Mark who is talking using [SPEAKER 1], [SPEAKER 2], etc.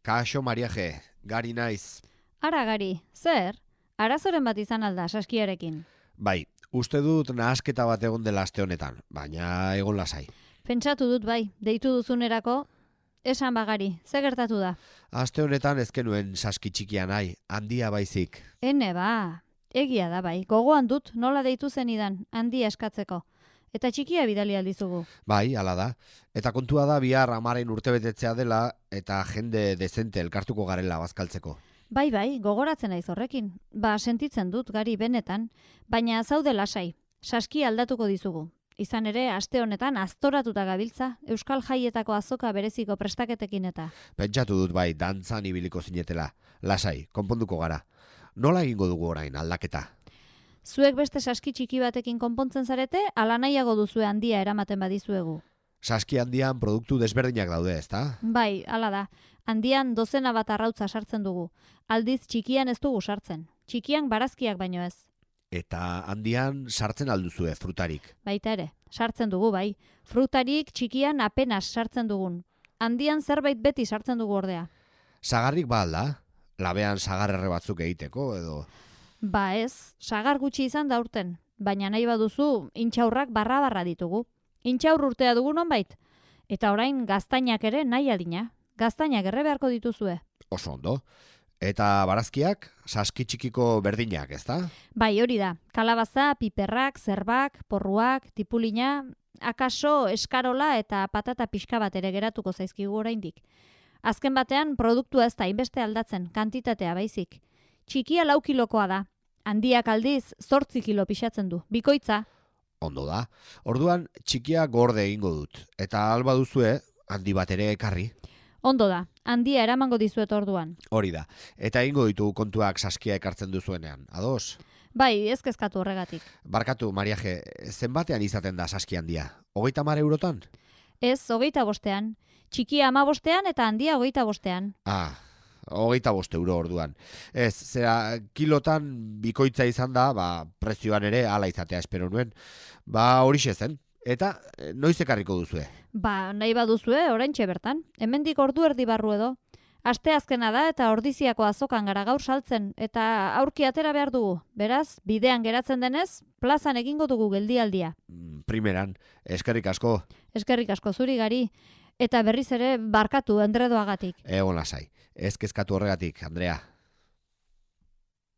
[SPEAKER 1] Kaixo Mariaje, gari naiz.
[SPEAKER 2] Ara gari, zer? Arazoren bat izan alda saskiarekin.
[SPEAKER 1] Bai, uste dut nahasketa bat egon dela aste honetan, baina egon lasai.
[SPEAKER 2] Pentsatu dut bai, deitu duzunerako, esan bagari, ze gertatu da?
[SPEAKER 1] Aste honetan ezkenuen saski txikia nahi, handia baizik.
[SPEAKER 2] Ene ba, egia da bai, gogoan dut nola deitu zenidan, handia eskatzeko. Eta txikia bidali aldizugu.
[SPEAKER 1] Bai, hala da. Eta kontua da bihar amaren urtebetetzea dela eta jende dezente elkartuko garela bazkaltzeko.
[SPEAKER 2] Bai, gogoratzen naiz horrekin. Ba, sentitzen dut gari benetan, baina zaude lasai, saski aldatuko dizugu. Izan ere, aste honetan aztoratuta gabiltza, Euskal Jaietako azoka bereziko prestaketekin eta.
[SPEAKER 1] Pentsatu dut bai, dantzan ibiliko zinetela. Lasai, konponduko gara. Nola egingo dugu orain aldaketa?
[SPEAKER 2] Zuek beste saski txiki batekin konpontzen zarete, ala nahiago duzue handia eramaten badizuegu.
[SPEAKER 1] Saski handian produktu desberdinak daude, ezta?
[SPEAKER 2] Bai, hala da. Handian dozena bat arrautza sartzen dugu. Aldiz txikian ez dugu sartzen. Txikian barazkiak baino ez.
[SPEAKER 1] Eta handian sartzen alduzue frutarik.
[SPEAKER 2] Baita ere, sartzen dugu bai. Frutarik txikian apenas sartzen dugun. Handian zerbait beti sartzen dugu ordea.
[SPEAKER 1] Sagarrik ba alda? Labean sagarrerre batzuk egiteko edo...
[SPEAKER 2] Ba ez, sagar gutxi izan da urten. Baina nahi baduzu, intxaurrak barra ditugu. Intxaur urtea dugu nonbait. Eta orain gaztainak ere nahi adina. Gaztainak erre beharko dituzue.
[SPEAKER 1] Oso ondo. Eta barazkiak, saski txikiko berdinak, ezta?
[SPEAKER 2] Bai, hori da. Kalabaza, piperrak, zerbak, porruak, tipulina, akaso, eskarola eta patata pixka bat ere geratuko zaizkigu oraindik. Azken batean, produktua ez da inbeste aldatzen, kantitatea baizik. Txikia 4 kilokoa da. Handiak aldiz 8 kilo pixatzen du. Bikoitza.
[SPEAKER 1] Ondo da. Orduan, txikia gorde egingo dut. Eta alba duzue, handi bat ere ekarri.
[SPEAKER 2] Ondo da. Handia eramango dizuet orduan.
[SPEAKER 1] Hori da. Eta egingo ditu kontuak saskia ekartzen duzuenean. Ados?
[SPEAKER 2] Bai, ez kezkatu horregatik.
[SPEAKER 1] Barkatu, Mariaje, zenbatean izaten da saski handia? 30 eurotan?
[SPEAKER 2] Ez, 25ean. Txikia 15ean eta handia 25ean.
[SPEAKER 1] Ah, 25 euro orduan. Ez, zera, kilotan bikoitza izan da, prezioan ere hala izatea espero nuen. Horixe zen. Eta noiz ekarriko duzue?
[SPEAKER 2] Nahi baduzue, oraintxe bertan. Hemendik ordu erdi barru edo. Aste azkena da eta Ordiziako azokan gara gaur saltzen eta aurki atera behar dugu. Beraz, bidean geratzen denez, plazan egingo dugu geldialdia.
[SPEAKER 1] Primeran, eskerrik asko.
[SPEAKER 2] Eskerrik asko zuri gari. Eta berriz ere barkatu endredoagatik.
[SPEAKER 1] Egon lasai. Ez kezkatu horregatik, Andrea.